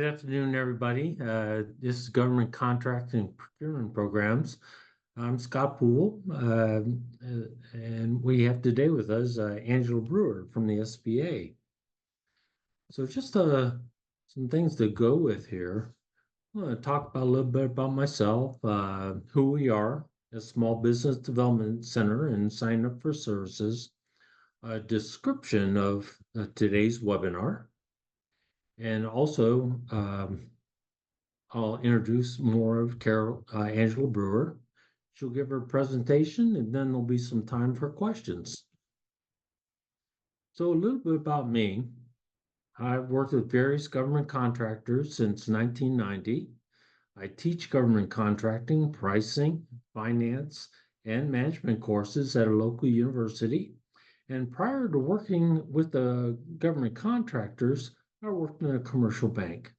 afternoon, everybody. This is Government Contract and Procurement Programs. I'm Scott Poole, and we have today with us Angela Brewer from the SBA. So just some things to go with here. I'm going to talk about a little bit about myself, who we are, a small business development center, and sign up for services, a description of today's webinar. And also, I'll introduce more of Angela Brewer. She'll give her presentation, and then there'll be some time for questions. So a little bit about me. I've worked with various government contractors since 1990. I teach government contracting, pricing, finance, and management courses at a local university. And prior to working with the government contractors, I worked in a commercial bank.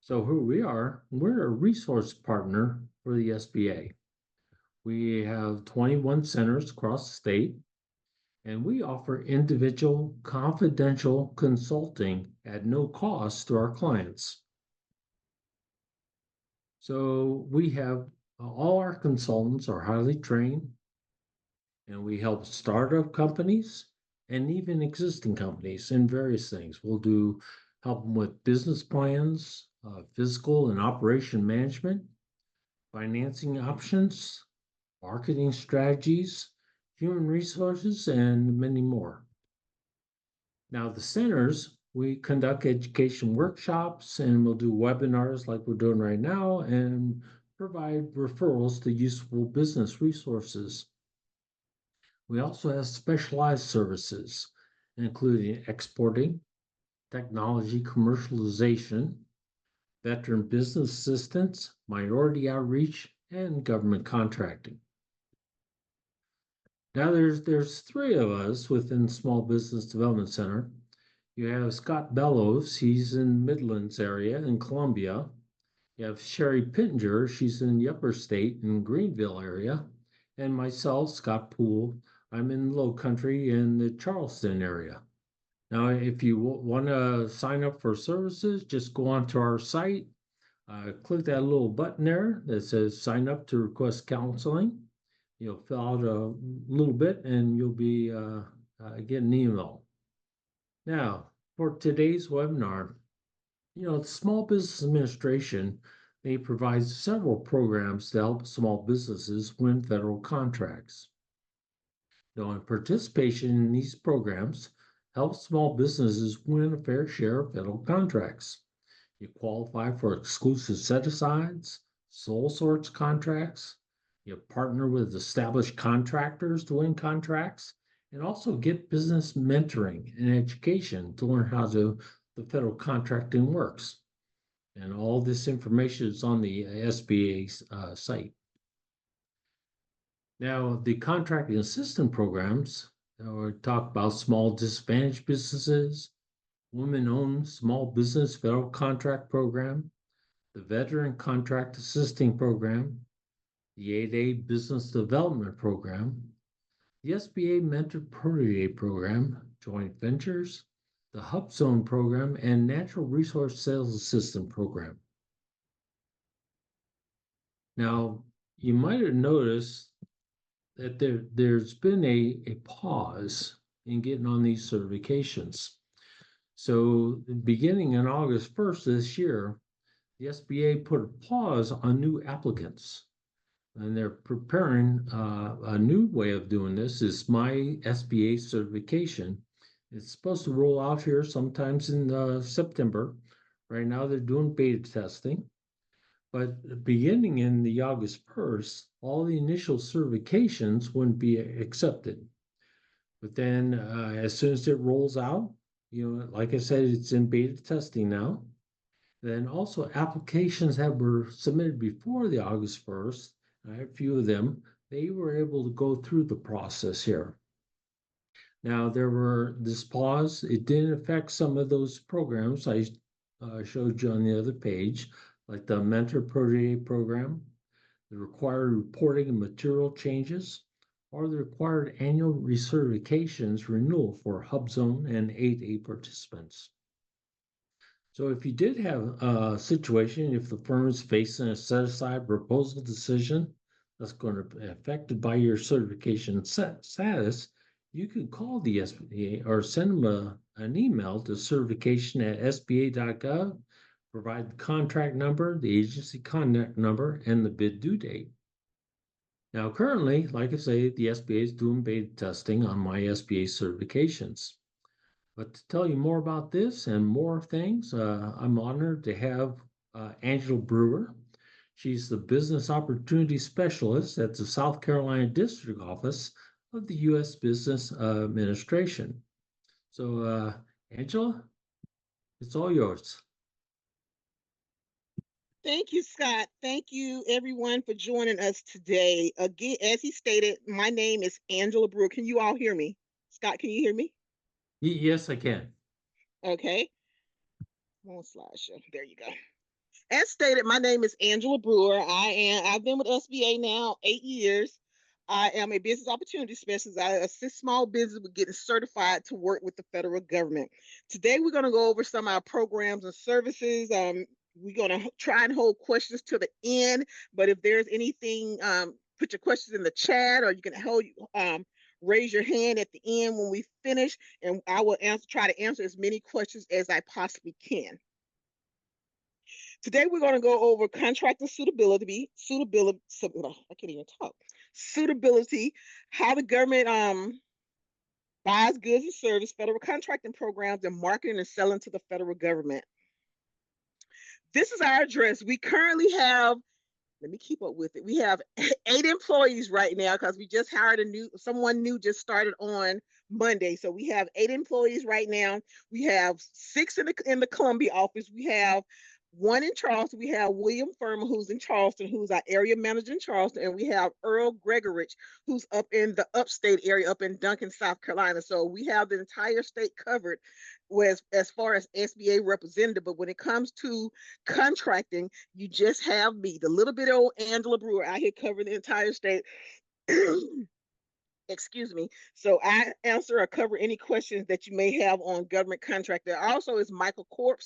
So who we are, we're a resource partner for the SBA. We have 21 centers across the state, and we offer individual confidential consulting at no cost to our clients. So we have all our consultants are highly trained, and we help startup companies and even existing companies in various things. We'll help them with business plans, physical and operation management, financing options, marketing strategies, human resources, and many more. Now, the centers, we conduct education workshops, and we'll do webinars like we're doing right now, and provide referrals to useful business resources. We also have specialized services, including exporting, technology commercialization, veteran business assistance, minority outreach, and government contracting. Now there's three of us within Small Business Development Center. You have Scott Bellows, he's in Midlands area in Columbia. You have Sherry Pittenger, she's in the Upper State in Greenville area. And myself, Scott Poole, I'm in Low Country in the Charleston area. Now, if you want to sign up for services, just go onto our site, click that little button there that says sign up to request counseling. You'll fill out a little bit and you'll be getting an email. Now, for today's webinar, the Small Business Administration, they provide several programs to help small businesses win federal contracts. Now, participation in these programs helps small businesses win a fair share of federal contracts. You qualify for exclusive set-asides, sole source contracts, you partner with established contractors to win contracts, and also get business mentoring and education to learn how the federal contracting works. And all this information is on the SBA site. Now, the contracting assistance programs, we talk about small disadvantaged businesses, women-owned small business federal contract program, the veteran contract assisting program, the 8A business development program, the SBA Mentor-Protege program, joint ventures, the HUBZone program, and natural resource sales assistant program. Now, you might have noticed that there's been a pause in getting on these certifications. So beginning on August 1st this year, the SBA put a pause on new applicants. And they're preparing a new way of doing this is My SBA certification. It's supposed to roll out here sometimes in September. Right now they're doing beta testing. But beginning in the August 1st, all the initial certifications wouldn't be accepted. But then as soon as it rolls out, like I said, it's in beta testing now. Then also applications that were submitted before the August 1st, I have a few of them, they were able to go through the process here. Now this pause, it didn't affect some of those programs I showed you on the other page, like the Mentor-Protege program, the required reporting and material changes, or the required annual recertifications renewal for HUBZone and 8A participants. So if you did have a situation, if the firm is facing a set-aside proposal decision that's going to be affected by your certification status, you could call the SBA or send them an email to certification@sba.gov, provide the contract number, the agency contact number, and the bid due date. Now, currently, like I say, the SBA is doing beta testing on my SBA certifications. But to tell you more about this and more things, I'm honored to have Angela Brewer. She's the Business Opportunity Specialist at the South Carolina District Office of the U.S. Business Administration. So, Angela, it's all yours. Thank you, Scott. Thank you, everyone, for joining us today. Again, as he stated, my name is Angela Brewer. Can you all hear me? Scott, can you hear me? Yes, I can. Okay. One slideshow. There you go. As stated, my name is Angela Brewer. I've been with SBA now 8 years. I am a business opportunity specialist. I assist small business with getting certified to work with the federal government. Today, we're going to go over some of our programs and services. We're going to try and hold questions to the end, but if there's anything, put your questions in the chat, or you can raise your hand at the end when we finish, and I will try to answer as many questions as I possibly can. Today, we're going to go over contractor suitability, I can't even talk, suitability, how the government buys goods and services, federal contracting programs, and marketing and selling to the federal government. This is our address. We currently have, let me keep up with it. We have 8 employees right now because we just hired someone new just started on Monday. So we have 8 employees right now. We have 6 in the Columbia office. We have 1 in Charleston. We have William Furman, who's in Charleston, who's our area manager in Charleston. And we have Earl Gregorich, who's up in the upstate area, up in Duncan, South Carolina. So we have the entire state covered as far as SBA representative. But when it comes to contracting, you just have me, the little bit old Angela Brewer, out here covering the entire state. Excuse me. So I answer or cover any questions that you may have on government contract. There also is Michael Corp,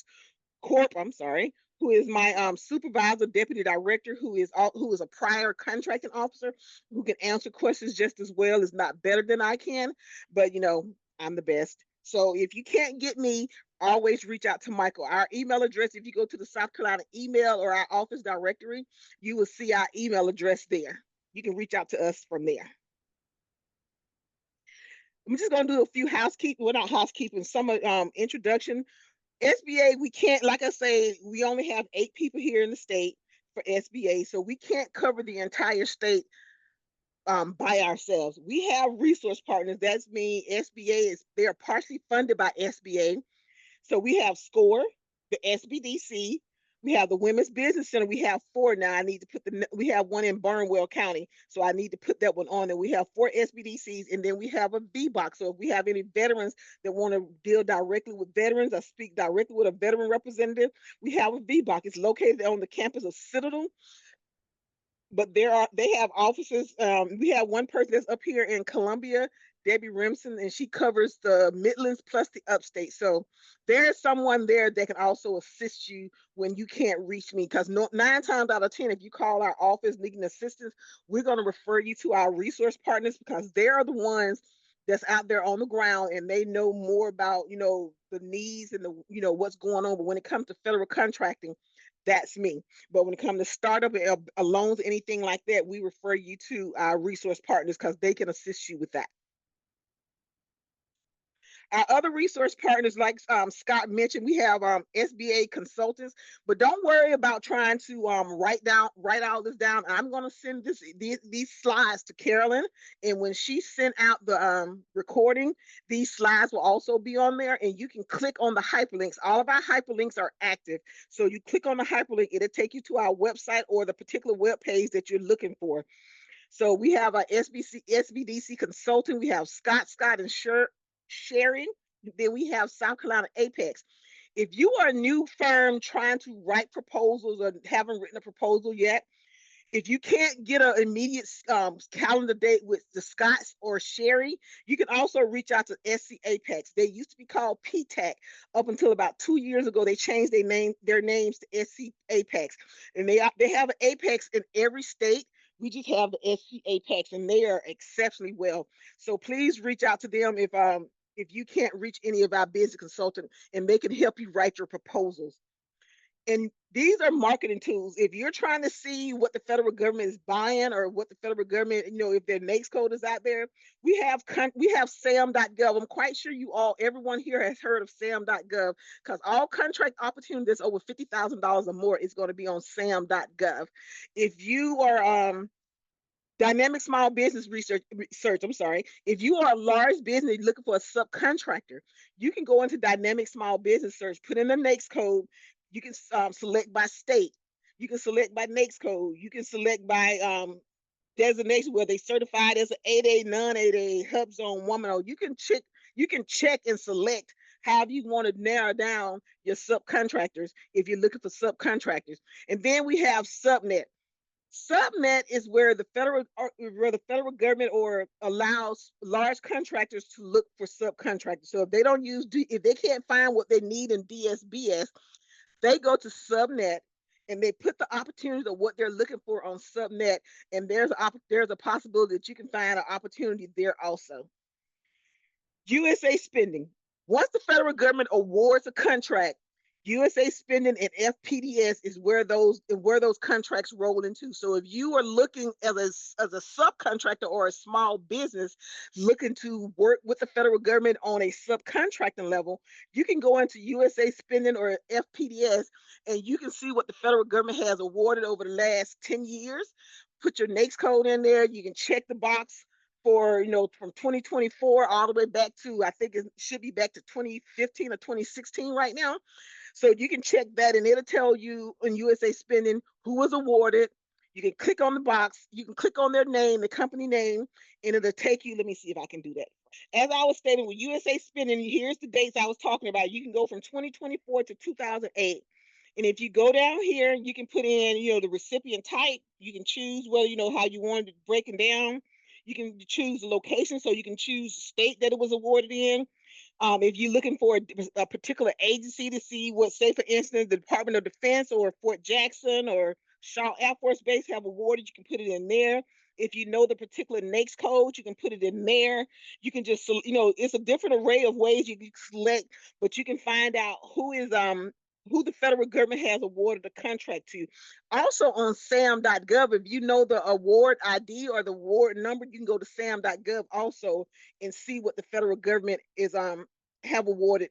who is my supervisor, deputy director, who is a prior contracting officer, who can answer questions just as well, is not better than I can, but I'm the best. So if you can't get me, always reach out to Michael. Our email address, if you go to the South Carolina email or our office directory, you will see our email address there. You can reach out to us from there. I'm just going to do a few some introduction. SBA, we can't, like I say, we only have 8 people here in the state for SBA, so we can't cover the entire state by ourselves. We have resource partners. That's me. They're partially funded by SBA. So we have SCORE, the SBDC, we have the Women's Business Center. We have 4 now. We have 1 in Barnwell County, so I need to put that one on there. We have 4 SBDCs, and then we have a VBOC. So if we have any veterans that want to deal directly with veterans or speak directly with a veteran representative, we have a VBOC. It's located on the campus of Citadel. But they have offices. We have one person that's up here in Columbia, Debbie Remsen, and she covers the Midlands plus the upstate. So there's someone there that can also assist you when you can't reach me, because 9 times out of 10, if you call our office needing assistance, we're going to refer you to our resource partners, because they're the ones that's out there on the ground, and they know more about the needs and the what's going on. But when it comes to federal contracting, that's me. But when it comes to startup loans, anything like that, we refer you to our resource partners, because they can assist you with that. Our other resource partners, like Scott mentioned, we have SBA consultants, but don't worry about trying to write all this down. I'm going to send these slides to Carolyn, and when she sent out the recording, these slides will also be on there, and you can click on the hyperlinks. All of our hyperlinks are active, so you click on the hyperlink, it'll take you to our website or the particular web page that you're looking for. So we have our SBDC consultant, we have Scott and Sharing. Then we have South Carolina Apex. If you are a new firm trying to write proposals or haven't written a proposal yet, If you can't get an immediate calendar date with the Scotts or Sherry, you can also reach out to SC Apex. They used to be called PTAC up until about 2 years ago. They changed their names to SC Apex, and they have an Apex in every state. We just have the SC Apex, and they are exceptionally well. So please reach out to them if you can't reach any of our business consultants, and they can help you write your proposals. And these are marketing tools. If you're trying to see what the federal government is buying or what the federal government, if their NAICS code is out there, we have sam.gov. I'm quite sure everyone here has heard of sam.gov, because all contract opportunities over $50,000 or more is going to be on sam.gov. If you are dynamic small business research, I'm sorry. If you are a large business looking for a subcontractor, you can go into dynamic small business search, put in the NAICS code. You can select by state. You can select by NAICS code. You can select by designation, where they certified as an 8A, non-8A, HUBZone, woman. Or you can check and select how you want to narrow down your subcontractors if you're looking for subcontractors. And then we have Subnet. Subnet is where the federal government or allows large contractors to look for subcontractors. So if they can't find what they need in DSBS, they go to Subnet and they put the opportunities of what they're looking for on Subnet, and there's a possibility that you can find an opportunity there also. USA spending. Once the federal government awards a contract, USA spending and FPDS is where those contracts roll into. So if you are looking as a subcontractor or a small business looking to work with the federal government on a subcontracting level, you can go into USA spending or FPDS, and you can see what the federal government has awarded over the last 10 years. Put your NAICS code in there. You can check the box for, from 2024 all the way back to, I think it should be back to 2015 or 2016 right now. So you can check that, and it'll tell you in USA spending who was awarded. You can click on the box. You can click on their name, the company name, and it'll take you. Let me see if I can do that. As I was stating, with USA spending, here's the dates I was talking about. You can go from 2024 to 2008. And if you go down here, you can put in, the recipient type. You can choose whether, how you wanted it breaking down. You can choose the location, so you can choose the state that it was awarded in. If you're looking for a particular agency to see what, say, for instance, the Department of Defense or Fort Jackson or Shaw Air Force Base have awarded, you can put it in there. If you know the particular NAICS code, you can put it in there. You can just, it's a different array of ways you can select, but you can find out who the federal government has awarded the contract to. Also on sam.gov, if you know the award ID or the award number, you can go to sam.gov also and see what the federal government is have awarded.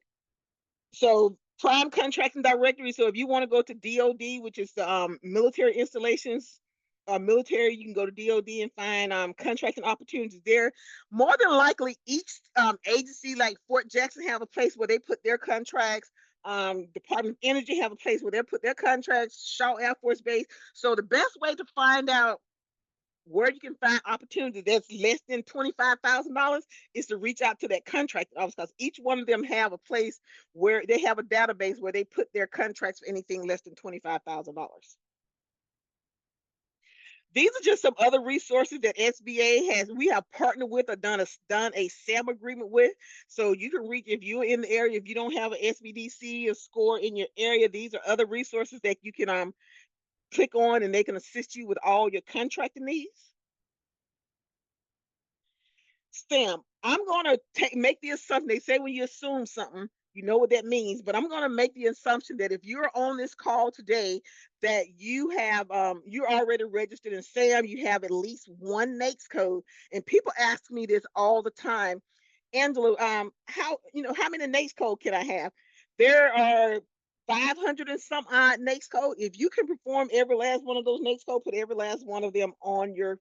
So prime contracting directory. So if you want to go to DOD, which is the military installations, military, you can go to DOD and find contracting opportunities there. More than likely, each agency like Fort Jackson have a place where they put their contracts. Department of Energy have a place where they put their contracts. Shaw Air Force Base. So the best way to find out where you can find opportunity that's less than $25,000 is to reach out to that contract office, because each one of them have a place where they have a database where they put their contracts for anything less than $25,000. These are just some other resources that we have partnered with or done a SAM agreement with. So you can reach, if you're in the area, if you don't have an SBDC or SCORE in your area, these are other resources that you can click on, and they can assist you with all your contracting needs. SAM, I'm going to make the assumption. They say when you assume something, you know what that means, but I'm going to make the assumption that if you're on this call today, that you're already registered in SAM, you have at least one NAICS code. And people ask me this all the time, Angela, how many NAICS code can I have? There are 500 and some odd NAICS code. If you can perform every last one of those NAICS code, put every last one of them on your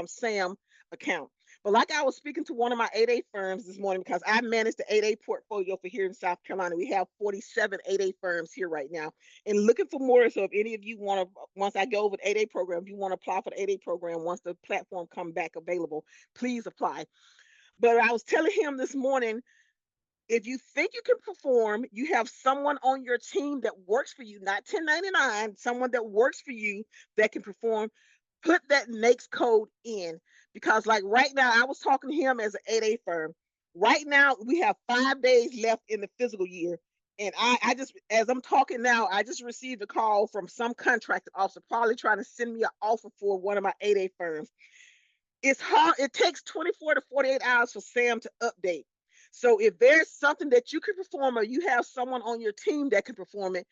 SAM account. But like I was speaking to one of my 8A firms this morning, because I manage the 8A portfolio for here in South Carolina. We have 47 8A firms here right now and looking for more. So if any of you want to, once I go over the 8A program, if you want to apply for the 8A program, once the platform comes back available, please apply. But I was telling him this morning, if you think you can perform, you have someone on your team that works for you, not 1099, someone that works for you that can perform, put that NAICS code in, because like right now, I was talking to him as an 8A firm. Right now, we have 5 days left in the fiscal year. And I just, as I'm talking now, I just received a call from some contractor officer, probably trying to send me an offer for one of my 8A firms. It's hard. It takes 24 to 48 hours for Sam to update. So if there's something that you can perform, or you have someone on your team that can perform it,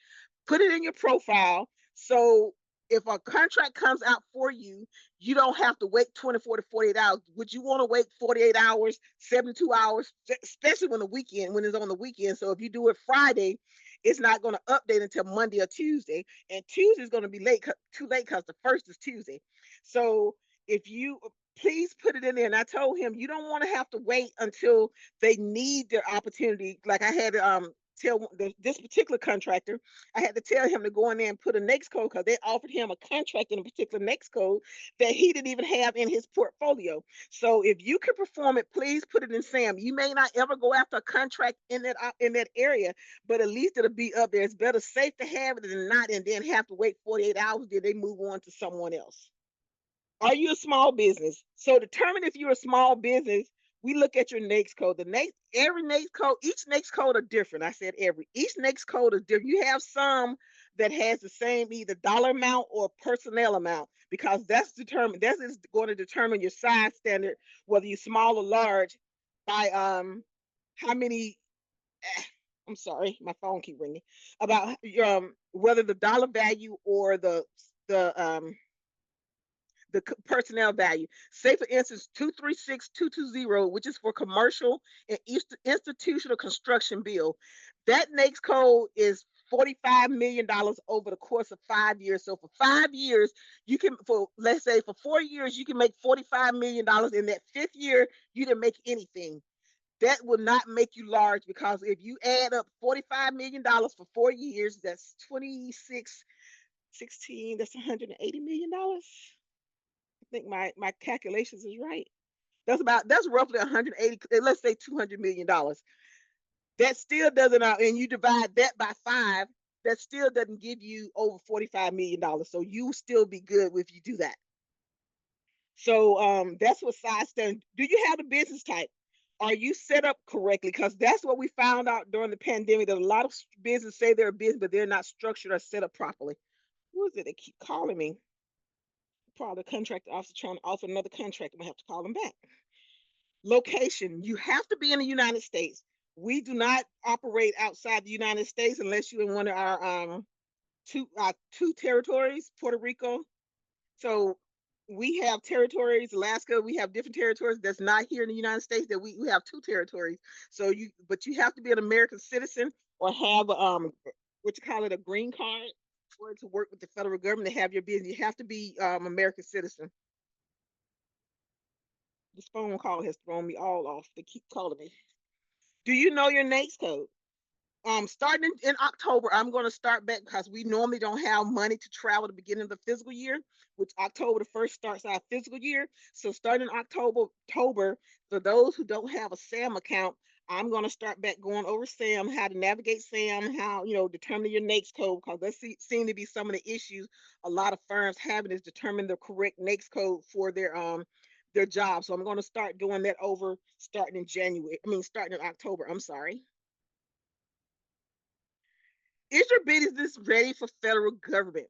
put it in your profile. So if a contract comes out for you, you don't have to wait 24 to 48 hours. Would you want to wait 48 hours, 72 hours, especially when it's on the weekend? So if you do it Friday, it's not going to update until Monday or Tuesday. And Tuesday is going to be too late, because the first is Tuesday. So if you please put it in there. And I told him, you don't want to have to wait until they need their opportunity. Like I had tell this particular contractor, I had to tell him to go in there and put a NAICS code, because they offered him a contract in a particular NAICS code that he didn't even have in his portfolio. So if you can perform it, please put it in Sam. You may not ever go after a contract in that area, but at least it'll be up there. It's better safe to have it than not, and then have to wait 48 hours, then they move on to someone else. Are you a small business? So determine if you're a small business. We look at your NAICS code. Every NAICS code, each NAICS code are different. I said each NAICS code is different. You have some that has the same either dollar amount or personnel amount, because that is going to determine your size standard, whether you're small or large, by how many. I'm sorry, my phone keep ringing. About whether the dollar value or the personnel value. Say, for instance, 236220, which is for commercial and institutional construction bill. That NAICS code is $45 million over the course of 5 years. So for 5 years, let's say for 4 years, you can make $45 million. In that 5th year, you didn't make anything. That will not make you large, because if you add up $45 million for 4 years, that's 16, that's $180 million. I think my calculations is right. That's roughly 180, let's say $200 million. That still doesn't, and you divide that by 5, that still doesn't give you over $45 million. So you still be good if you do that. So that's what size standard. Do you have a business type? Are you set up correctly? Because that's what we found out during the pandemic, that a lot of businesses say they're a business, but they're not structured or set up properly. Who is it that keep calling me? Probably the contract officer trying to offer another contract. I'm gonna have to call them back. Location. You have to be in the United States. We do not operate outside the United States unless you're in one of our two territories, Puerto Rico. So we have territories, Alaska, we have different territories that's not here in the United States, that we have 2 territories. But you have to be an American citizen, or have what you call it, a green card, or to work with the federal government to have your business. You have to be American citizen. This phone call has thrown me all off. They keep calling me. Do you know your NAICS code? Starting in October, I'm going to start back, because we normally don't have money to travel at the beginning of the fiscal year, which October the 1st starts our fiscal year. So starting October, for those who don't have a SAM account, I'm going to start back going over SAM, how to navigate SAM, how, determine your NAICS code, because that seem to be some of the issues a lot of firms having, is determine the correct NAICS code for their job. So I'm going to start doing that over starting in October. I'm sorry. Is your business ready for federal government?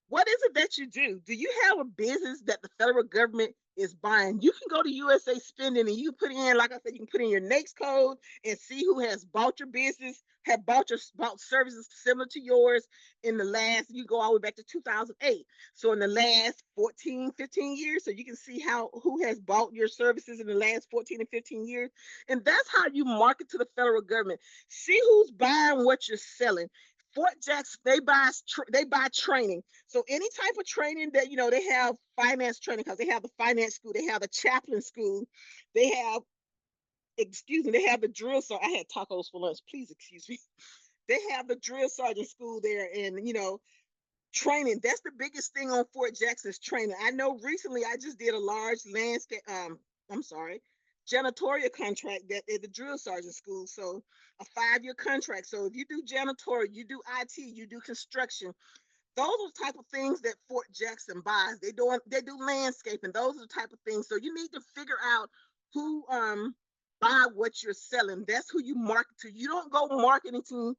What is it that you do? Do you have a business that the federal government is buying? You can go to USA Spending, and you put in, like I said, you can put in your NAICS code and see who has bought your business, have bought services similar to yours in the last, you go all the way back to 2008. So in the last 14, 15 years, so you can see who has bought your services in the last 14 and 15 years. And that's how you market to the federal government. See who's buying what you're selling. Fort Jackson, they buy training. So any type of training that, they have finance training, because they have the finance school, they have the chaplain school, they have the drill sergeant. I had tacos for lunch, please excuse me. They have the drill sergeant school there, and training. That's the biggest thing on Fort Jackson's training. I know recently I just did a large janitorial contract that at the drill sergeant school. So a 5-year contract. So if you do janitorial, you do IT, you do construction, Those are the type of things that Fort Jackson buys. They do landscaping. Those are the type of things. So you need to figure out who buy what you're selling. That's who you market to. You don't go marketing to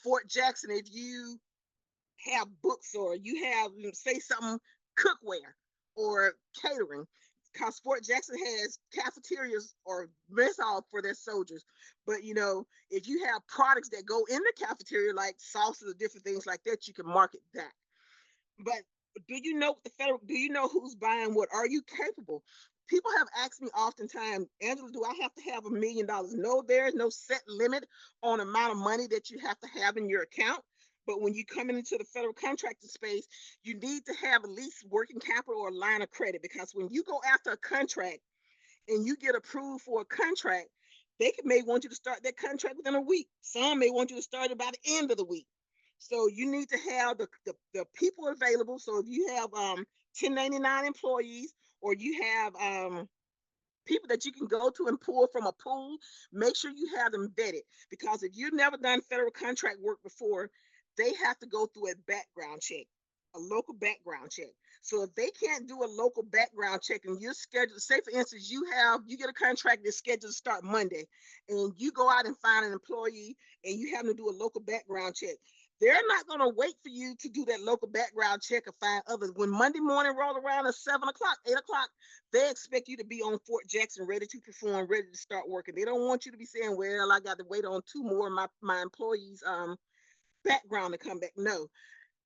Fort Jackson if you have books or you have, say, something, cookware or catering, because Fort Jackson has cafeterias or mess hall for their soldiers. But if you have products that go in the cafeteria, like sauces or different things like that, you can market that. But do you know the federal? Do you know who's buying what? Are you capable? People have asked me oftentimes, Angela, do I have to have $1 million? No, there is no set limit on amount of money that you have to have in your account. But when you come into the federal contracting space, you need to have at least working capital or a line of credit, because when you go after a contract and you get approved for a contract, may want you to start that contract within a week. Some may want you to start it by the end of the week. So you need to have the people available. So if you have 1099 employees, or you have people that you can go to and pull from a pool, make sure you have them vetted. Because if you've never done federal contract work before, they have to go through a background check, a local background check. So if they can't do a local background check and you're scheduled, say for instance, you get a contract that's scheduled to start Monday, and you go out and find an employee and you have to do a local background check, they're not going to wait for you to do that local background check or find others. When Monday morning roll around at 7 o'clock, 8 o'clock, they expect you to be on Fort Jackson, ready to perform, ready to start working. They don't want you to be saying, well, I got to wait on 2 more of my employees' background to come back. No.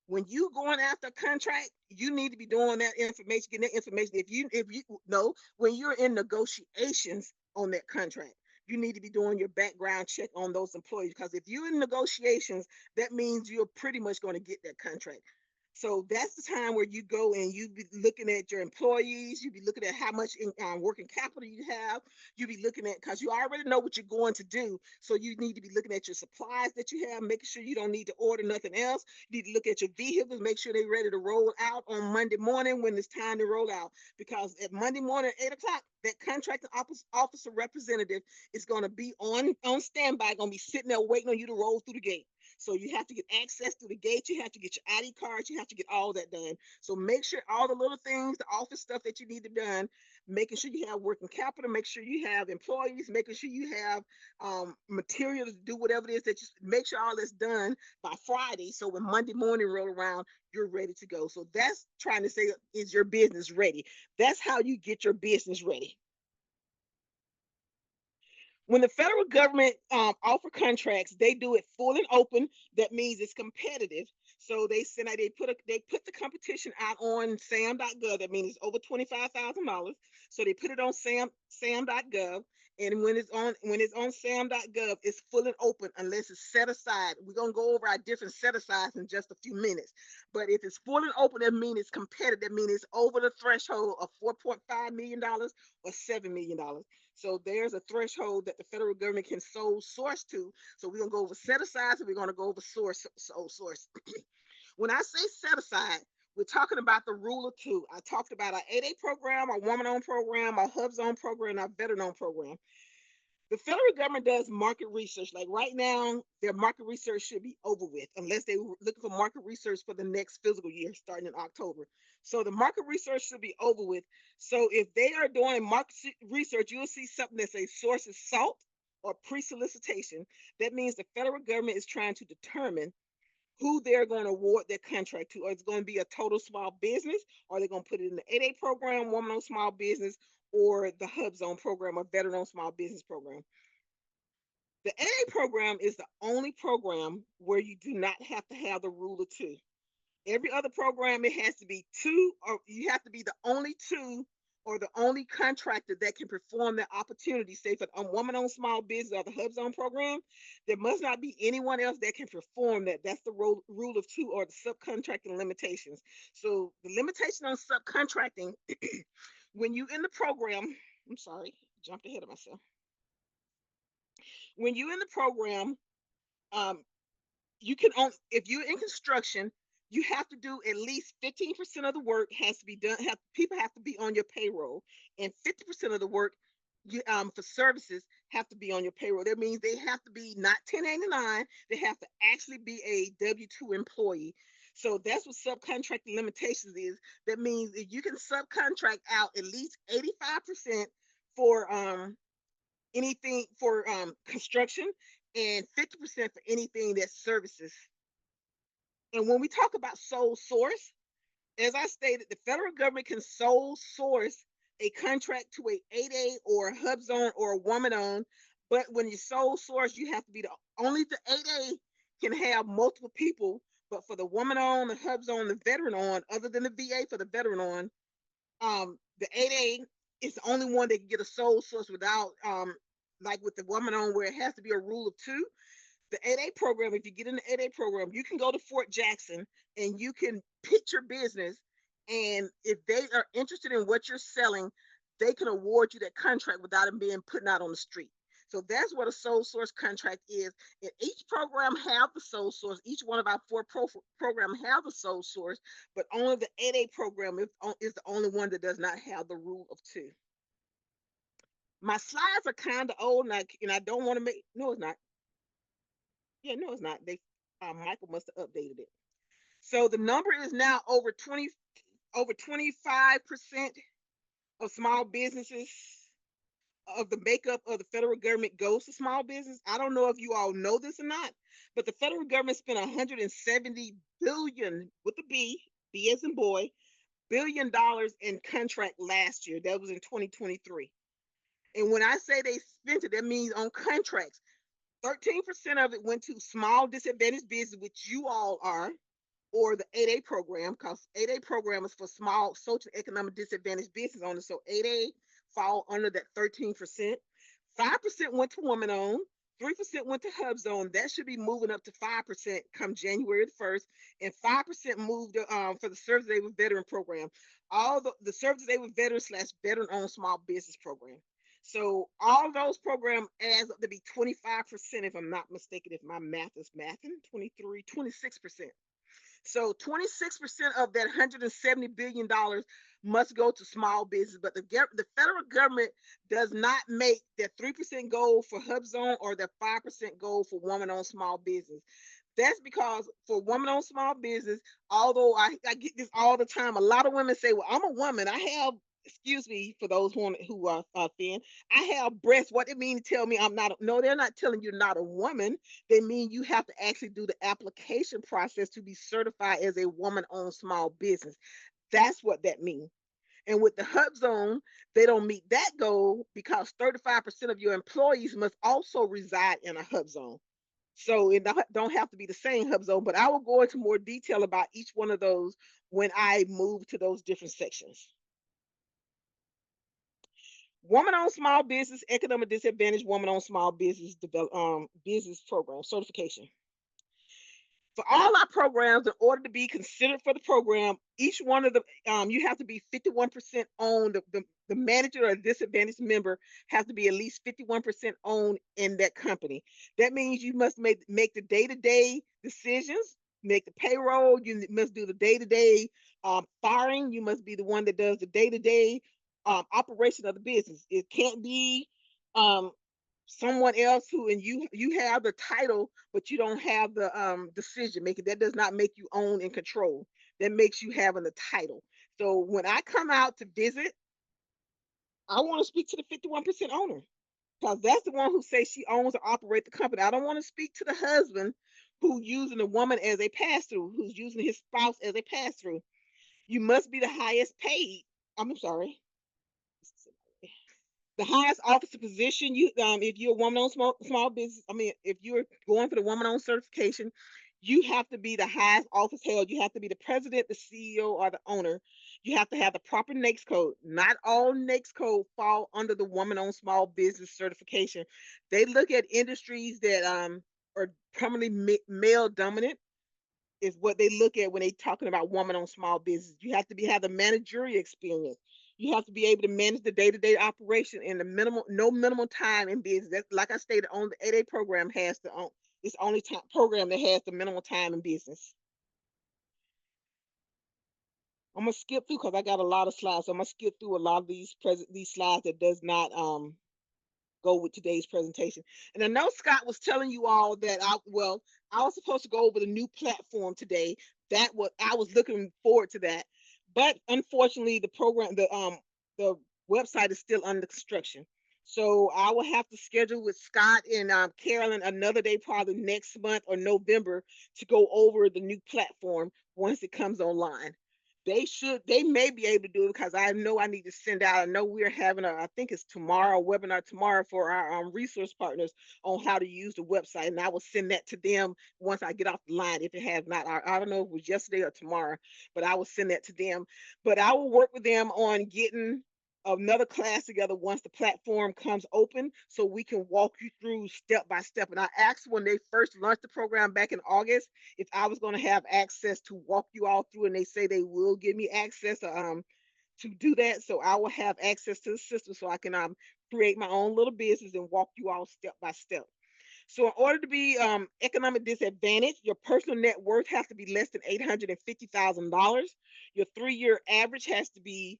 When you going after a contract, you need to be doing that information, getting that information. If you know, when you're in negotiations on that contract, you need to be doing your background check on those employees, because if you're in negotiations, that means you're pretty much going to get that contract. So that's the time where you go and you be looking at your employees. You be looking at how much working capital you have. You be looking at, because you already know what you're going to do. So you need to be looking at your supplies that you have, making sure you don't need to order nothing else. You need to look at your vehicles, make sure they're ready to roll out on Monday morning when it's time to roll out. Because at Monday morning, 8 o'clock, that contracting officer representative is going to be on standby, going to be sitting there waiting on you to roll through the gate. So you have to get access through the gate. You have to get your ID cards. You have to get all that done. So make sure all the little things, the office stuff that you need to done, making sure you have working capital, make sure you have employees, making sure you have material to do whatever it is that you make sure all that's done by Friday. So when Monday morning roll around, you're ready to go. So that's trying to say, is your business ready? That's how you get your business ready. When the federal government offer contracts, they do it full and open. That means it's competitive. So they put the competition out on sam.gov. That means it's over $25,000. So they put it on sam.gov. And when it's on sam.gov, it's full and open unless it's set aside. We're gonna go over our different set asides in just a few minutes. But if it's full and open, that means it's competitive. That means it's over the threshold of $4.5 million or $7 million. So there's a threshold that the federal government can sole source to. So we're gonna go over set asides and we're gonna go over sole source. When I say set aside, we're talking about the rule of two. I talked about our 8A program, our woman-owned program, our HUBZone program, our veteran-owned program. The federal government does market research. Like right now, their market research should be over with, unless they're looking for market research for the next fiscal year starting in October. So the market research should be over with. So if they are doing market research, you'll see something that says source is SALT or pre-solicitation. That means the federal government is trying to determine who they're going to award their contract to. Or it's going to be a total small business, or they're going to put it in the 8A program, woman-owned small business, or the HUBZone program, or veteran-owned small business program. The 8A program is the only program where you do not have to have the rule of two. Every other program, it has to be two, or you have to be the only two or the only contractor that can perform that opportunity. Say for a woman-owned small business or the HUBZone program, there must not be anyone else that can perform that. That's the rule of two, or the subcontracting limitations. So the limitation on subcontracting, when you in the program, I'm sorry, jumped ahead of myself. When you're in the program, um, you can only, if you're in construction, you have to do at least 15% of the work has to be done. People have to be on your payroll, and 50% of the work for services have to be on your payroll. That means they have to be not 1099. They have to actually be a W-2 employee. So that's what subcontracting limitations is. That means if you can subcontract out at least 85% for anything for construction and 50% for anything that's services. And when we talk about sole source, as I stated, the federal government can sole source a contract to a 8A or a HUBZone or a woman-owned, but when you sole source, you have to be only the 8A can have multiple people, but for the woman-owned, the HUBZone, the veteran-owned, other than the VA for the veteran-owned, the 8A is the only one that can get a sole source without, like with the woman-owned, where it has to be a rule of two. The 8A program, if you get in the 8A program, you can go to Fort Jackson and you can pitch your business. And if they are interested in what you're selling, they can award you that contract without it being put out on the street. So that's what a sole source contract is. And each program have the sole source. Each one of our four programs have a sole source, but only the 8A program is the only one that does not have the rule of two. My slides are kind of old, and I don't want to make, no, it's not. Yeah, no, it's not. Michael must have updated it. So the number is now over 25% of small businesses of the makeup of the federal government goes to small business. I don't know if you all know this or not, but the federal government spent 170 billion with the B as in boy, $1 billion in contract last year. That was in 2023. And when I say they spent it, that means on contracts. 13% of it went to small disadvantaged business, which you all are, or the 8A program, because 8A program is for small socio-economic disadvantaged business owners. So 8A fall under that 13%. 5% went to woman-owned. 3% went to HUBZone. That should be moving up to 5% come January the 1st. And 5% moved for the Service Day with Veteran program. All the Service Day with Veteran / veteran-owned small business program. So all those programs adds up to be 25%, if I'm not mistaken, if my math is mathing, 26%. So 26% of that $170 billion must go to small business, but the federal government does not make that 3% goal for HUBZone or that 5% goal for woman-owned small business. That's because for woman-owned small business, although I get this all the time, a lot of women say, well, I'm a woman, I have, excuse me for those who are thin, I have breasts. What they mean to tell me I'm not? No, they're not telling you not a woman. They mean you have to actually do the application process to be certified as a woman-owned small business. That's what that means. And with the HUBZone, they don't meet that goal because 35% of your employees must also reside in a HUBZone. So it don't have to be the same HUBZone, but I will go into more detail about each one of those when I move to those different sections. Woman-owned small business, economic disadvantage, woman-owned small business business program certification. For all our programs, in order to be considered for the program, each one of the you have to be 51% owned. The manager or disadvantaged member has to be at least 51% owned in that company. That means you must make the day-to-day decisions, make the payroll. You must do the day-to-day firing. You must be the one that does the day-to-day operation of the business. It can't be someone else and you have the title, but you don't have the decision making. That does not make you own and control. That makes you having the title. So when I come out to visit, I want to speak to the 51% owner, because that's the one who says she owns or operates the company. I don't want to speak to the husband who's using the woman as a pass-through, who's using his spouse as a pass-through. You must be the highest paid. I'm sorry. The highest officer position, if you're a woman-owned small business, if you're going for the woman-owned certification, you have to be the highest office held. You have to be the president, the CEO, or the owner. You have to have the proper NAICS code. Not all NAICS code fall under the woman-owned small business certification. They look at industries that are primarily male dominant, is what they look at when they're talking about woman-owned small business. You have to have the managerial experience. You have to be able to manage the day-to-day operation in no minimum time in business. That's, like I stated, on the 8A program it's the only program that has the minimum time in business. I'm gonna skip through because I got a lot of slides. So I'm gonna skip through a lot of these slides that does not go with today's presentation. And I know Scott was telling you all that I was supposed to go over the new platform today I was looking forward to that. But unfortunately, the website is still under construction. So I will have to schedule with Scott and Carolyn another day, probably next month or November, to go over the new platform once it comes online. They may be able to do it because I know I need to send out. I know we're having I think it's tomorrow, a webinar tomorrow for our resource partners on how to use the website. And I will send that to them once I get off the line. If it has not, I don't know if it was yesterday or tomorrow, but I will send that to them. But I will work with them on getting another class together once the platform comes open so we can walk you through step by step. And I asked when they first launched the program back in August if I was going to have access to walk you all through, and they say they will give me access to do that. So I will have access to the system so I can create my own little business and walk you all step by step. So in order to be economic disadvantaged, your personal net worth has to be less than $850,000. Your 3-year average has to be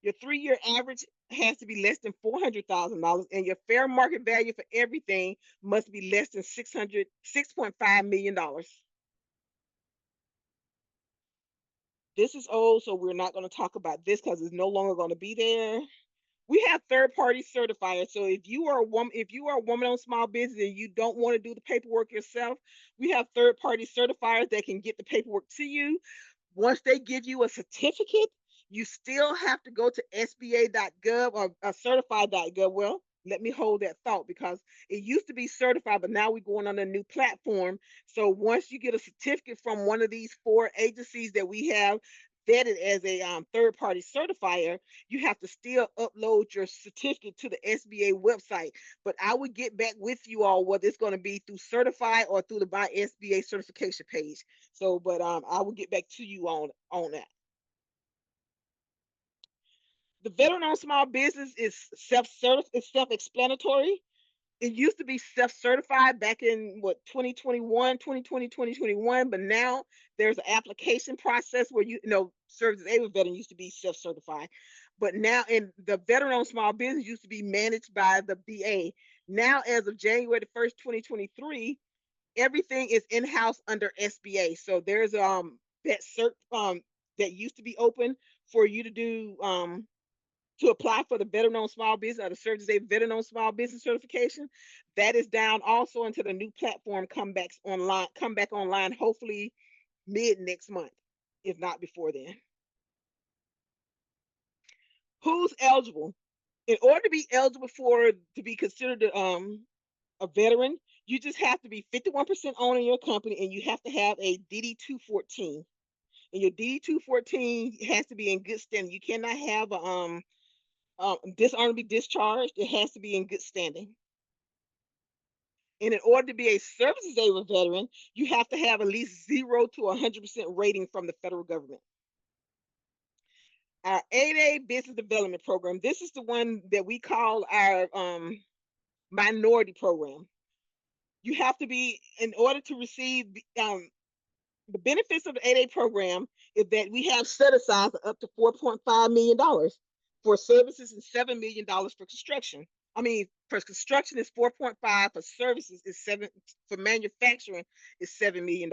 Your 3-year average has to be less than $400,000, and your fair market value for everything must be less than $6.5 million. This is old, so we're not going to talk about this because it's no longer going to be there. We have third-party certifiers. So if you are a woman on small business and you don't want to do the paperwork yourself, we have third-party certifiers that can get the paperwork to you. Once they give you a certificate, you still have to go to SBA.gov or certified.gov. Well, let me hold that thought because it used to be certified, but now we're going on a new platform. So once you get a certificate from one of these 4 agencies that we have vetted as a third-party certifier, you have to still upload your certificate to the SBA website. But I would get back with you all whether it's going to be through certified or through the by SBA certification page. So, but I will get back to you on that. The veteran-owned small business is self-explanatory. It used to be self-certified back in 2021, but now there's an application process where service disabled veteran used to be self-certified, but now in the veteran-owned small business used to be managed by the VA. Now, as of January the 1st, 2023, everything is in-house under SBA. So there's that cert that used to be open for you to do to apply for the veteran-owned small business or the service disabled veteran-owned small business certification. That is down also until the new platform come back online, hopefully mid next month, if not before then. Who's eligible? In order to be eligible to be considered a veteran, you just have to be 51% owner in your company, and you have to have a DD 214. And your DD 214 has to be in good standing. You cannot have a dishonorably discharged. It has to be in good standing. And in order to be a service disabled veteran, you have to have at least 0 to 100% rating from the federal government. Our 8A business development program. This is the one that we call our minority program. You have to be, in order to receive the benefits of the 8A program, is that we have set aside up to $4.5 million for services and $7 million for construction. I mean, for construction is 4.5, for services is 7, for manufacturing is $7 million.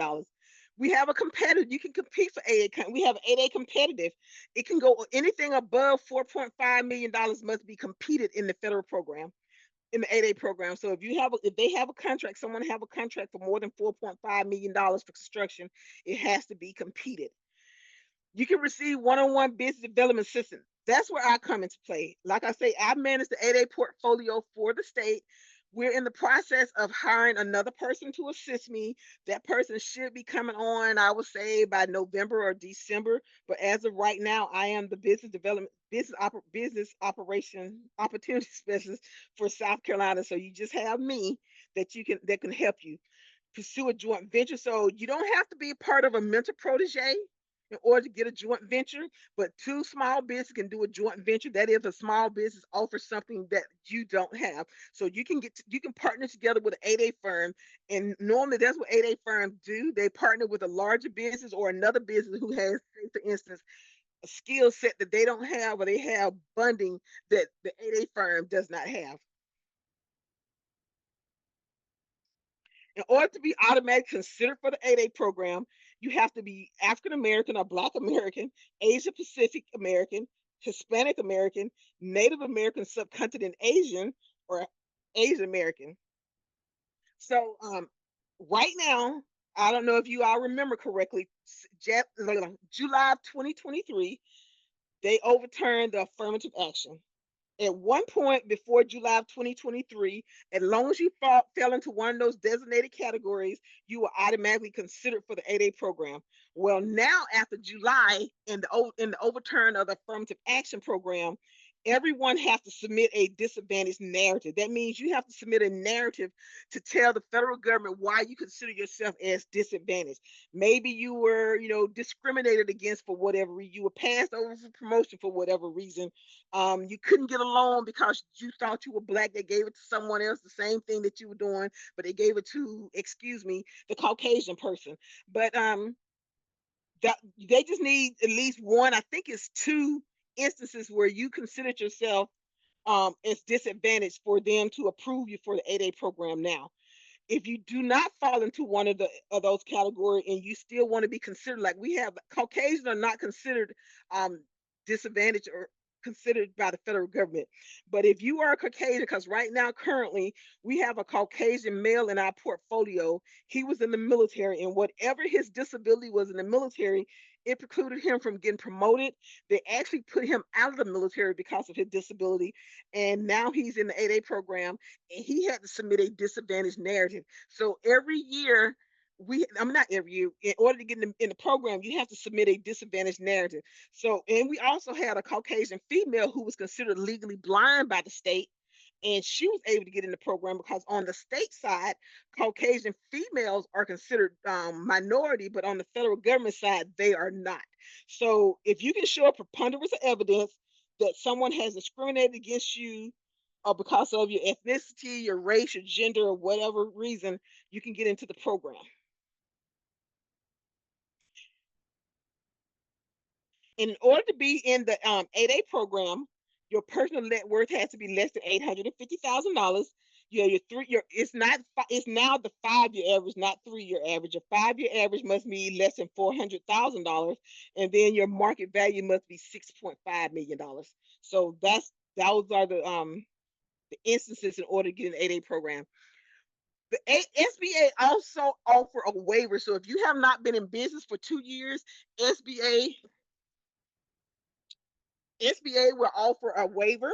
We have a competitive, you can compete for 8A. We have 8A competitive. It can go anything above $4.5 million must be competed in the federal program, in the 8A program. So if they have a contract, someone have a contract for more than $4.5 million for construction, it has to be competed. You can receive one-on-one business development assistance. That's where I come into play. Like I say, I manage the 8A portfolio for the state. We're in the process of hiring another person to assist me. That person should be coming on, I would say, by November or December. But as of right now, I am the business development, business operation opportunity specialist for South Carolina. So you just have me that can help you pursue a joint venture. So you don't have to be a part of a mentor-protege in order to get a joint venture, but 2 small businesses can do a joint venture. That is, a small business offers something that you don't have. So you can partner together with an 8A firm, and normally that's what 8A firms do. They partner with a larger business or another business who has, for instance, a skill set that they don't have, or they have funding that the 8A firm does not have. In order to be automatically considered for the 8A program, you have to be African American or Black American, Asia Pacific American, Hispanic American, Native American subcontinent Asian, or Asian American. So right now, I don't know if you all remember correctly, July of 2023, they overturned the affirmative action. At one point before July of 2023, as long as you fell into one of those designated categories, you were automatically considered for the 8A program. Well, now after July in the overturn of the affirmative action program, everyone has to submit a disadvantaged narrative. That means you have to submit a narrative to tell the federal government why you consider yourself as disadvantaged. Maybe you were, discriminated against for whatever reason. You were passed over for promotion for whatever reason. You couldn't get a loan because you thought you were Black. They gave it to someone else, the same thing that you were doing, but they gave it to, the Caucasian person. But that they just need at least one, I think it's two instances where you considered yourself as disadvantaged for them to approve you for the 8A program now. If you do not fall into one of those categories and you still want to be considered, like we have Caucasians are not considered disadvantaged or considered by the federal government. But if you are a Caucasian, because right now currently we have a Caucasian male in our portfolio, he was in the military, and whatever his disability was in the military, it precluded him from getting promoted. They actually put him out of the military because of his disability, and now he's in the 8A program, and he had to submit a disadvantaged narrative. So every year, I'm not every year, in order to get in the program, you have to submit a disadvantaged narrative. So, and we also had a Caucasian female who was considered legally blind by the state, and she was able to get in the program because on the state side, Caucasian females are considered minority, but on the federal government side, they are not. So if you can show a preponderance of evidence that someone has discriminated against you because of your ethnicity, your race, your gender, or whatever reason, you can get into the program. In order to be in the 8A program, your personal net worth has to be less than $850,000. It's now the 5-year average, not 3-year average. Your 5-year average must be less than $400,000, and then your market value must be $6.5 million. So those are the instances in order to get an 8A program. The SBA also offer a waiver. So if you have not been in business for 2 years, SBA will offer a waiver.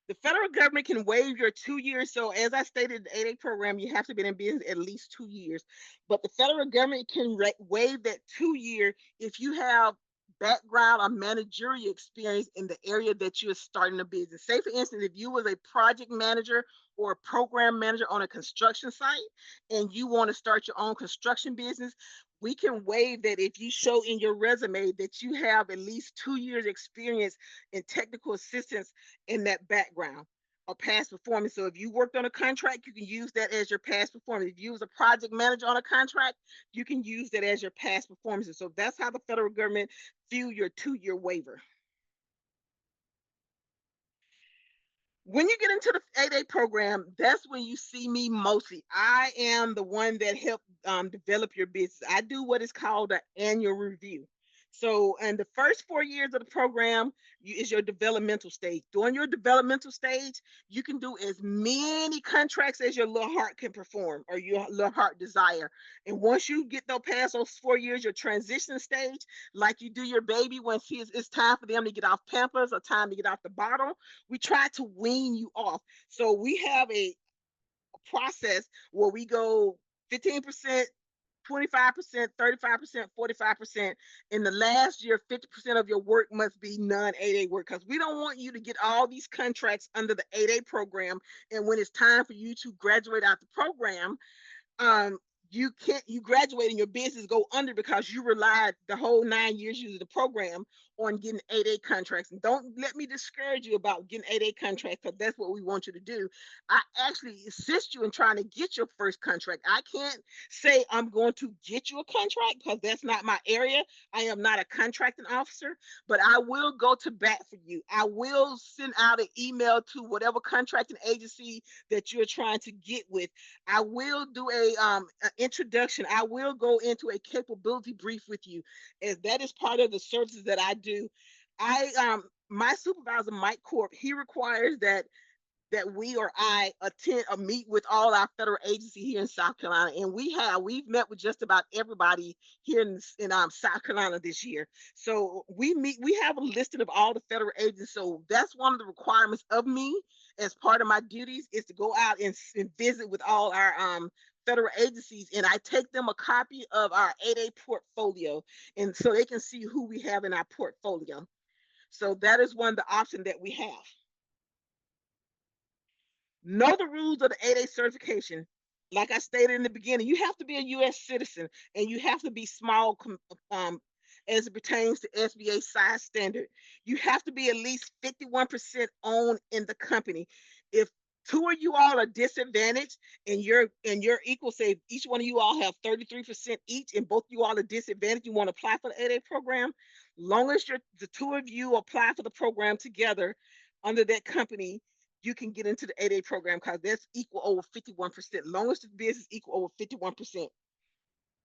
The federal government can waive your 2 years. So as I stated, the 8A program, you have to be in business at least 2 years. But the federal government can waive that 2 year if you have background or managerial experience in the area that you're starting a business. Say, for instance, if you was a project manager or a program manager on a construction site and you want to start your own construction business, we can waive that if you show in your resume that you have at least 2 years experience in technical assistance in that background or past performance. So if you worked on a contract, you can use that as your past performance. If you was a project manager on a contract, you can use that as your past performances. So that's how the federal government view your 2-year waiver. When you get into the 8A program, that's when you see me mostly. I am the one that helped develop your business. I do what is called an annual review. So, in the first 4 years of the program is your developmental stage. During your developmental stage, you can do as many contracts as your little heart can perform or your little heart desire. And once you get past those 4 years, your transition stage, like you do your baby when it's time for them to get off Pampers or time to get off the bottle, we try to wean you off. So we have a process where we go 15%, 25%, 35%, 45%. In the last year, 50% of your work must be non-8A work because we don't want you to get all these contracts under the 8A program. And when it's time for you to graduate out the program, you graduate and your business go under because you relied the whole 9 years using the program on getting 8A contracts. And don't let me discourage you about getting 8A contracts, because that's what we want you to do. I actually assist you in trying to get your first contract. I can't say I'm going to get you a contract because that's not my area. I am not a contracting officer, but I will go to bat for you. I will send out an email to whatever contracting agency that you're trying to get with. I will do an introduction. I will go into a capability brief with you, as that is part of the services that I do. My supervisor, Mike Corp, he requires that we or I attend a meet with all our federal agencies here in South Carolina, and we've met with just about everybody here in South Carolina this year. So we have a listing of all the federal agencies. So that's one of the requirements of me as part of my duties, is to go out and visit with all our federal agencies, and I take them a copy of our 8A portfolio, and so they can see who we have in our portfolio. So that is one of the options that we have. Know the rules of the 8A certification. Like I stated in the beginning, you have to be a U.S. citizen, and you have to be small as it pertains to SBA size standard. You have to be at least 51% owned in the company. If two of you all are disadvantaged and you're equal, say each one of you all have 33% each, and both you all are disadvantaged, you want to apply for the 8A program, long as the two of you apply for the program together under that company, you can get into the 8A program, because that's equal over 51%. Long as the business equal over 51%.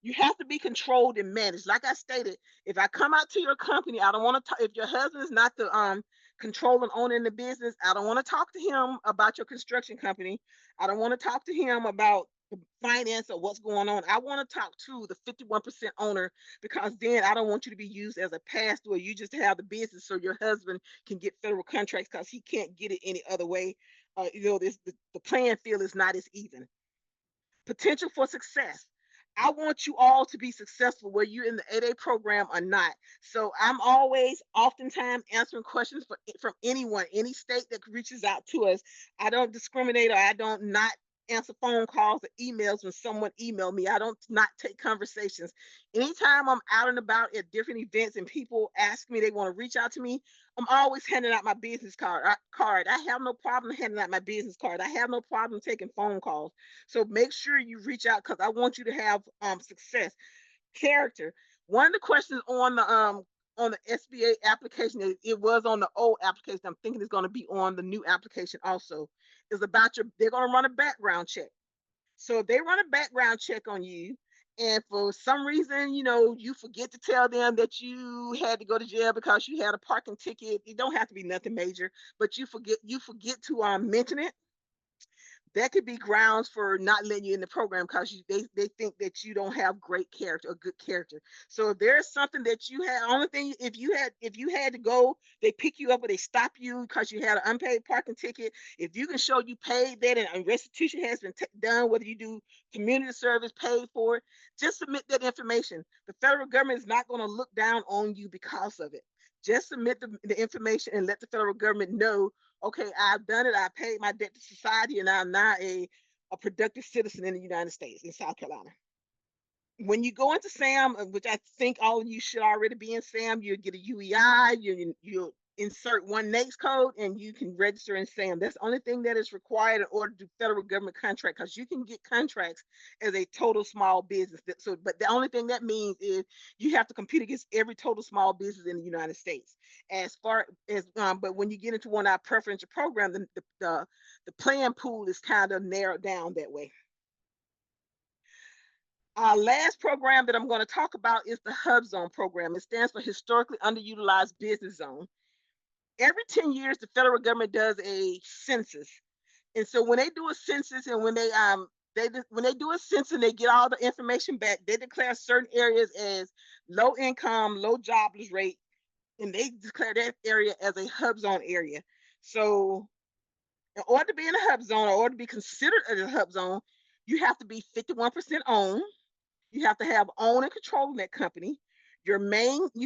You have to be controlled and managed. Like I stated, if I come out to your company, I don't want to. If your husband is not the controlling owner in the business, I don't want to talk to him about your construction company. I don't want to talk to him about the finance or what's going on. I want to talk to the 51% owner, because then I don't want you to be used as a pass-through. You just have the business so your husband can get federal contracts, because he can't get it any other way. The playing field is not as even. Potential for success. I want you all to be successful, whether you're in the 8A program or not. So I'm always, oftentimes, answering questions from anyone, any state that reaches out to us. I don't discriminate, or I don't not answer phone calls or emails when someone email me. I don't not take conversations. Anytime I'm out and about at different events and people ask me, they want to reach out to me, I'm always handing out my business card. I have no problem handing out my business card. I have no problem taking phone calls. So make sure you reach out, because I want you to have success. Character. One of the questions on the SBA application, it was on the old application, I'm thinking it's going to be on the new application also, is about they're going to run a background check. So if they run a background check on you, and for some reason, you forget to tell them that you had to go to jail because you had a parking ticket, it don't have to be nothing major, but you forget to mention it, that could be grounds for not letting you in the program, because they think that you don't have great character or good character. So if there's something that you had, only thing, if you had to go, they pick you up or they stop you because you had an unpaid parking ticket. If you can show you paid that and restitution has been done, whether you do community service, paid for it, just submit that information. The federal government is not going to look down on you because of it. Just submit the information and let the federal government know, okay, I've done it. I paid my debt to society, and I'm now a productive citizen in the United States, in South Carolina. When you go into SAM, which I think all of you should already be in SAM, you'll get a UEI, you'll insert one NAICS code, and you can register in SAM. That's the only thing that is required in order to do federal government contract, because you can get contracts as a total small business. So, but the only thing that means is you have to compete against every total small business in the United States. As far as, but when you get into one of our preferential programs, the playing pool is kind of narrowed down that way. Our last program that I'm going to talk about is the HUBZone program. It stands for Historically Underutilized Business Zone. Every 10 years, the federal government does a census. And so when they do a census, and when they do a census and they get all the information back, they declare certain areas as low income, low jobless rate, and they declare that area as a HUBZone area. So in order to be in a HUBZone, or order to be considered as a HUBZone, you have to be 51% owned. You have to have own and control in that company. You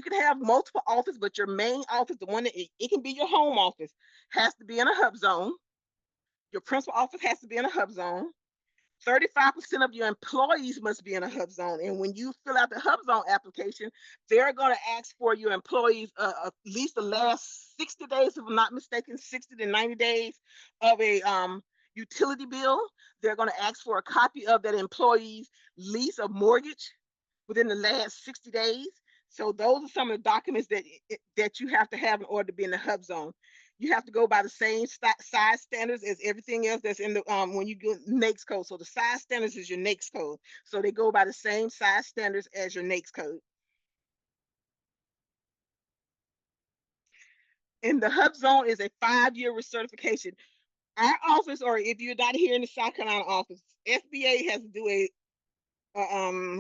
can have multiple offices, but your main office, the one that it can be your home office, has to be in a HUBZone. Your principal office has to be in a HUBZone. 35% of your employees must be in a HUBZone. And when you fill out the HUBZone application, they're going to ask for your employees at least the last 60 days, if I'm not mistaken, 60 to 90 days of a utility bill. They're going to ask for a copy of that employee's lease or mortgage within the last 60 days. So those are some of the documents that you have to have in order to be in the HUBZone. You have to go by the same size standards as everything else that's in the when you go NAICS code. So the size standards is your NAICS code. So they go by the same size standards as your NAICS code. And the HUBZone is a 5-year recertification. Our office, or if you're not here in the South Carolina office, SBA has to do a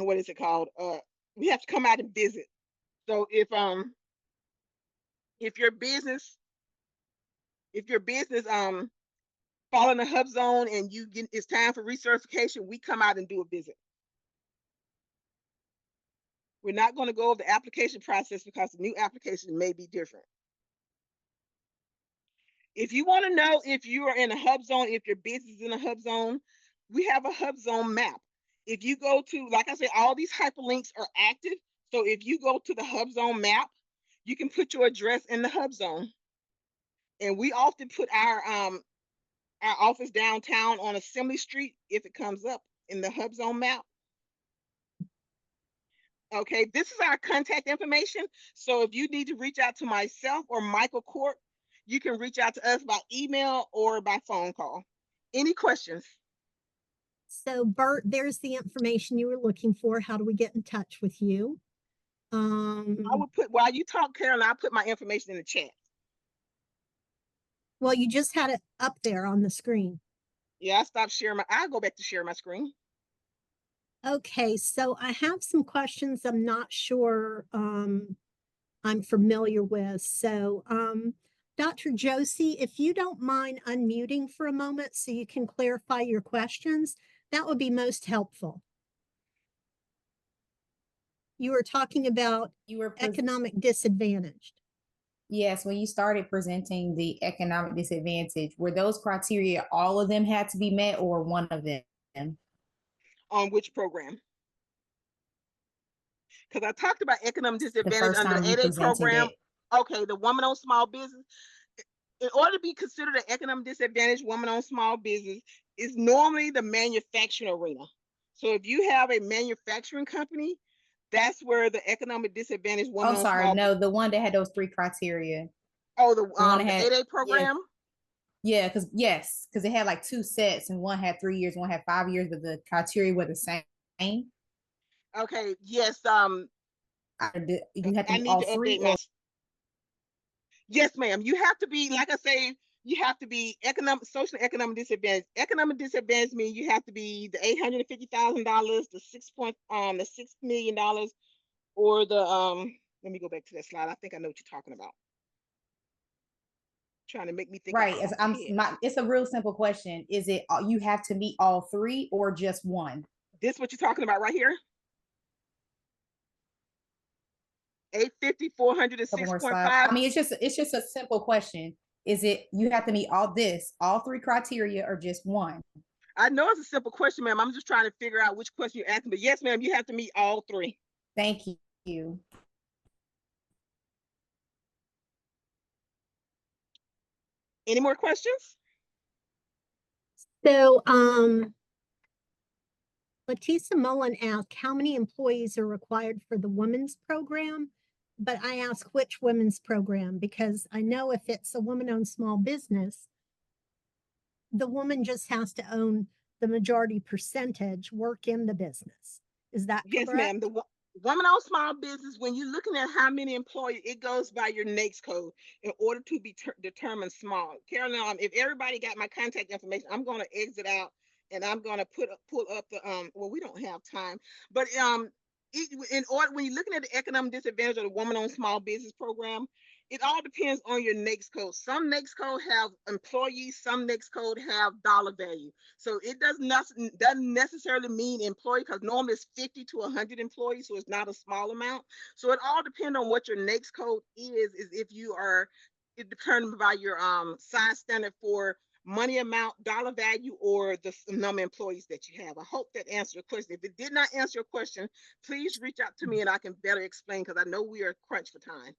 what is it called? We have to come out and visit. So if your business following the HUBZone and it's time for recertification, we come out and do a visit. We're not going to go over the application process because the new application may be different. If you want to know if you are in a HUBZone, if your business is in a HUBZone, we have a HUBZone map. If you go to, like I said, all these hyperlinks are active. So if you go to the HUBZone map, you can put your address in the HUBZone. And we often put our office downtown on Assembly Street if it comes up in the HUBZone map. Okay, this is our contact information. So if you need to reach out to myself or Michael Court, you can reach out to us by email or by phone call. Any questions? So Bert, there's the information you were looking for. How do we get in touch with you? I will put, while you talk, Carolyn, I'll put my information in the chat. Well, you just had it up there on the screen. Yeah, I'll go back to share my screen. Okay, so I have some questions I'm not sure I'm familiar with. So Dr. Josie, if you don't mind unmuting for a moment so you can clarify your questions, that would be most helpful. You were talking about economic disadvantaged. Yes, when you started presenting the economic disadvantage, were those criteria, all of them had to be met or one of them? On which program? Because I talked about economic disadvantage under the 8A program. Okay, the woman-owned small business. In order to be considered an economic disadvantage woman-owned small business is normally the manufacturing arena. So if you have a manufacturing company, that's where the economic disadvantage woman-owned small business. No, the one that had those 3 criteria. Oh, the 8A program? Yeah, because it had like 2 sets and one had 3 years, one had 5 years, but the criteria were the same. Okay, yes. You have to be all 3. Yes, ma'am. You have to be, like I say, you have to be social economic disadvantage. Economic disadvantage means you have to be the $850,000, the $6 million, or the let me go back to that slide. I think I know what you're talking about. Trying to make me think. Right. It's a real simple question. Is it you have to meet all 3 or just one? This what you're talking about right here? 850, 400, and 6.5. I mean, it's just a simple question. Is it you have to meet all 3 criteria, or just one? I know it's a simple question, ma'am. I'm just trying to figure out which question you're asking. But yes, ma'am, you have to meet all 3. Thank you. Any more questions? So, Letisa Mullen asked, how many employees are required for the women's program? But I ask which women's program, because I know if it's a woman-owned small business, the woman just has to own the majority percentage, work in the business. Is that correct? Yes, ma'am. The woman-owned small business, when you're looking at how many employees, it goes by your NAICS code in order to be determined small. Carolyn, if everybody got my contact information, I'm going to exit out and I'm going to pull up the well, we don't have time, but in order, when you're looking at the economic disadvantage of the woman-owned small business program, it all depends on your NAICS code. Some NAICS code have employees, some NAICS code have dollar value. So it doesn't necessarily mean employee, because normally it's 50 to 100 employees, so it's not a small amount. So it all depends on what your NAICS code is if you are determined by your size standard for money amount, dollar value, or the number of employees that you have. I hope that answered your question. If it did not answer your question, please reach out to me and I can better explain, because I know we are crunched for time.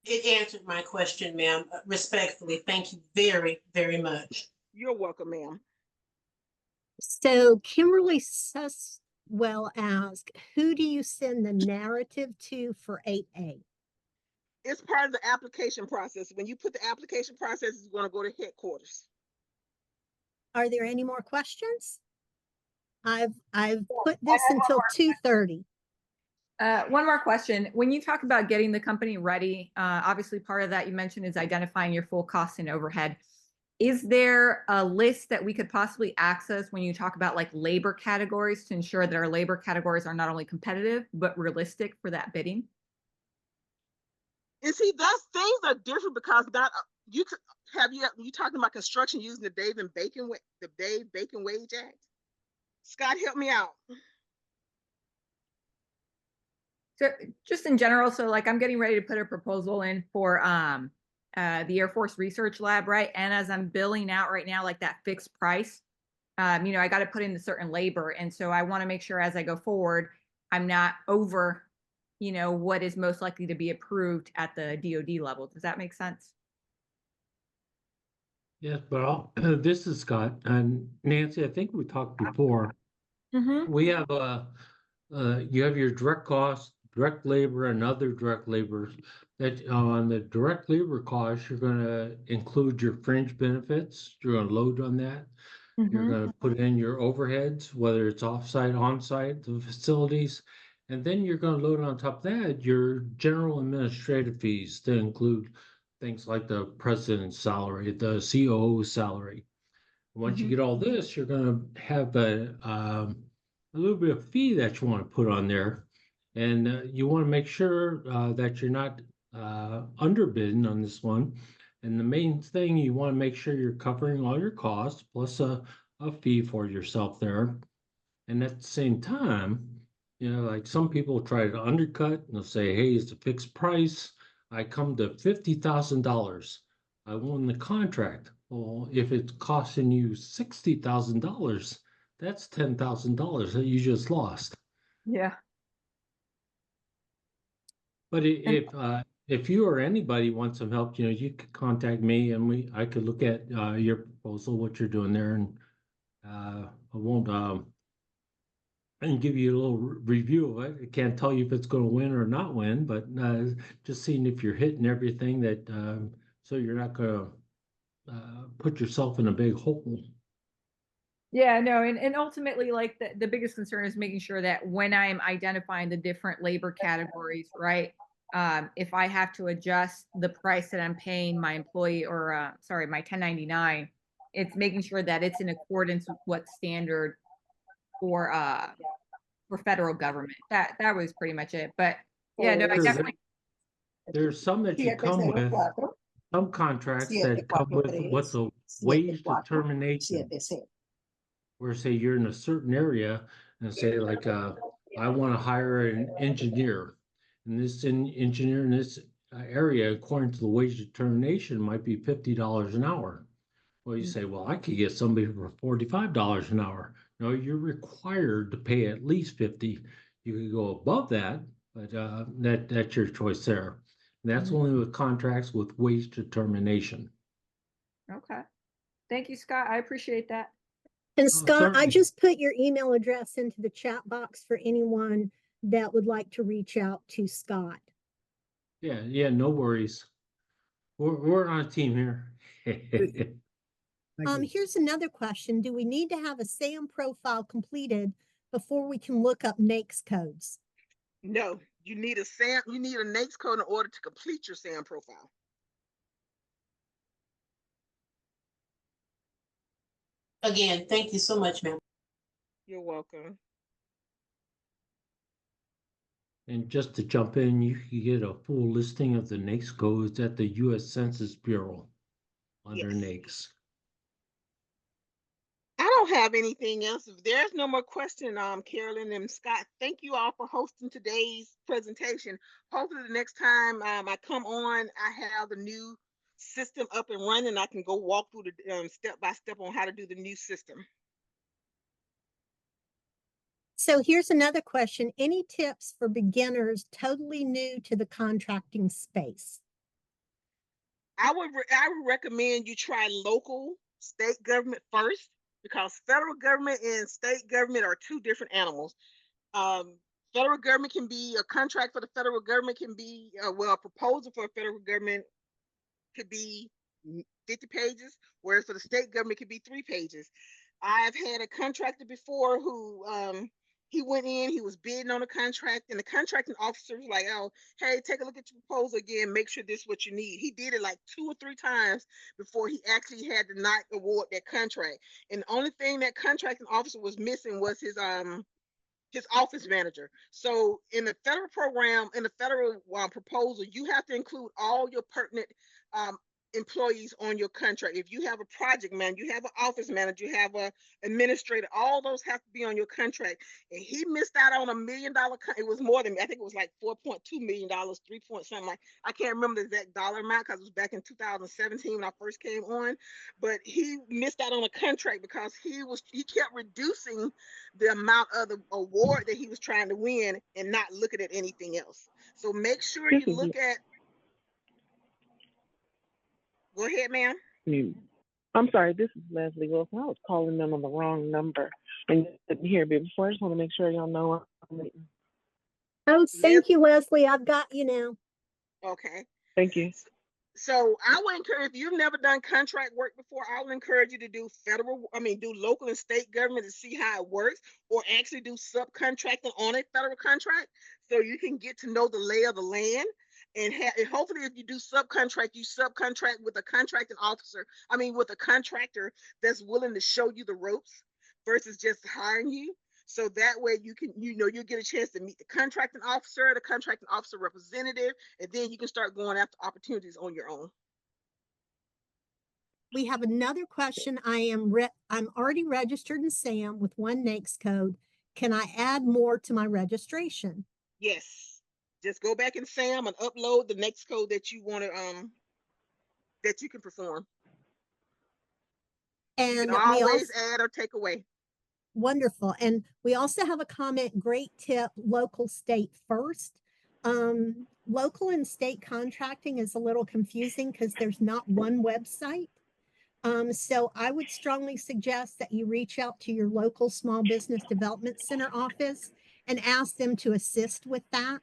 It answered my question, ma'am. Respectfully, thank you very, very much. You're welcome, ma'am. So Kimberly Suswell asked, who do you send the narrative to for 8A? It's part of the application process. When you put the application process, it's going to go to headquarters. Are there any more questions? I've put this until 2:30. One more question. When you talk about getting the company ready, obviously part of that you mentioned is identifying your full costs and overhead. Is there a list that we could possibly access when you talk about like labor categories to ensure that our labor categories are not only competitive, but realistic for that bidding? And see, things are different because not you talking about construction using the Dave Bacon Wage Act? Scott, help me out. So just in general, so like I'm getting ready to put a proposal in for the Air Force Research Lab, right? And as I'm billing out right now, like that fixed price, you know, I got to put in the certain labor. And so I want to make sure as I go forward, I'm not over, you know, what is most likely to be approved at the DoD level. Does that make sense? Yes, but this is Scott and Nancy. I think we talked before. Mm-hmm. We have you have your direct costs, direct labor, and other direct labor. That on the direct labor costs, you're going to include your fringe benefits. You're going to load on that. You're going to put in your overheads, whether it's offsite, onsite, the facilities, and then you're going to load on top of that your general administrative fees to include things like the president's salary, the COO salary. Once you get all this, you're going to have a little bit of fee that you want to put on there, and you want to make sure that you're not underbidding on this one. And the main thing, you want to make sure you're covering all your costs plus a fee for yourself there. And at the same time, you know, like some people try to undercut and they'll say, hey, it's a fixed price. I come to $50,000. I won the contract. Well, if it's costing you $60,000, that's $10,000 that you just lost. Yeah. But if you or anybody wants some help, you know, you could contact me and I could look at your proposal, what you're doing there, and I won't and give you a little review of it. I can't tell you if it's going to win or not win, but just seeing if you're hitting everything that so you're not going to put yourself in a big hole. Yeah, no, and ultimately, like the biggest concern is making sure that when I'm identifying the different labor categories, right? If I have to adjust the price that I'm paying my employee or sorry, my 1099, it's making sure that it's in accordance with what's standard for federal government. That was pretty much it. But yeah, no, I definitely. There's some that you come with, some contracts that come with what's a wage determination. Where say you're in a certain area and say like I want to hire an engineer, and this engineer in this area according to the wage determination might be $50 an hour. Well, you say, well, I could get somebody for $45 an hour. No, you're required to pay at least 50. You could go above that, but that's your choice there. And that's only with contracts with wage determination. Okay. Thank you, Scott. I appreciate that. And Scott, I certainly. just put your email address into the chat box for anyone that would like to reach out to Scott. Yeah, no worries. We're on a team here. Here's another question. Do we need to have a SAM profile completed before we can look up NAICS codes? No, you need a NAICS code in order to complete your SAM profile. Again, thank you so much, ma'am. You're welcome. And just to jump in, you can get a full listing of the NAICS codes at the U.S. Census Bureau under Yes. NAICS. I don't have anything else. If there's no more question, Carolyn and Scott, thank you all for hosting today's presentation. Hopefully the next time I come on, I have the new system up and running, I can go walk through the step by step on how to do the new system. So here's another question. Any tips for beginners totally new to the contracting space? I would recommend you try local state government first, because federal government and state government are two different animals. Federal government can be a contract for the federal government can be a proposal for a federal government could be 50 pages, whereas for the state government could be 3 pages. I've had a contractor before who he went in, he was bidding on a contract, and the contracting officer was like, "Oh, hey, take a look at your proposal again, make sure this is what you need." He did it like 2 or 3 times before he actually had to not award that contract. And the only thing that contracting officer was missing was his office manager. So in the federal program, in the federal proposal, you have to include all your pertinent employees on your contract. If you have a project manager, you have an office manager, you have a administrator, all those have to be on your contract. And he missed out on $1 million. It was more than, I think it was like $4.2 million, 3 point something, like, I can't remember the exact dollar amount because it was back in 2017 when I first came on. But he missed out on a contract because he kept reducing the amount of the award that he was trying to win and not looking at anything else. So make sure you look at. Go ahead, ma'am. I'm sorry, this is Leslie Wilson. I was calling them on the wrong number and didn't hear me before. I just want to make sure y'all know. Oh, thank you, Leslie. I've got you now. Okay. Thank you. So I would encourage, if you've never done contract work before, I would encourage you to do do local and state government to see how it works, or actually do subcontracting on a federal contract so you can get to know the lay of the land. And hopefully if you do subcontract, you subcontract with a contracting officer, with a contractor that's willing to show you the ropes versus just hiring you. So that way you can, you'll get a chance to meet the contracting officer representative, and then you can start going after opportunities on your own. We have another question. I'm already registered in SAM with one NAICS code. Can I add more to my registration? Yes. Just go back in SAM and upload the NAICS code that you want to that you can perform. And you can always add or take away. Wonderful. And we also have a comment, great tip, local state first. Local and state contracting is a little confusing because there's not one website. So I would strongly suggest that you reach out to your local small business development center office and ask them to assist with that.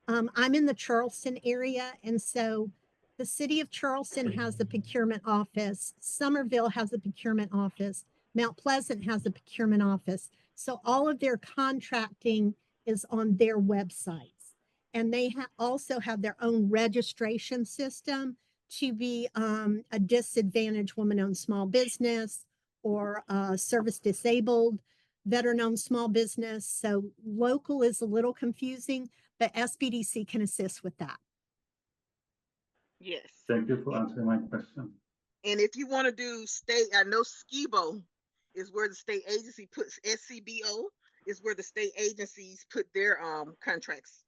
I'm in the Charleston area, and so the city of Charleston has the procurement office. Somerville has a procurement office. Mount Pleasant has a procurement office. So all of their contracting is on their websites. And they also have their own registration system to be a disadvantaged woman-owned small business or service disabled veteran-owned small business. So local is a little confusing, but SBDC can assist with that. Yes. Thank you for answering my question. And if you want to do state, I know SBO is where the state agency puts, SCBO is where the state agencies put their contracts.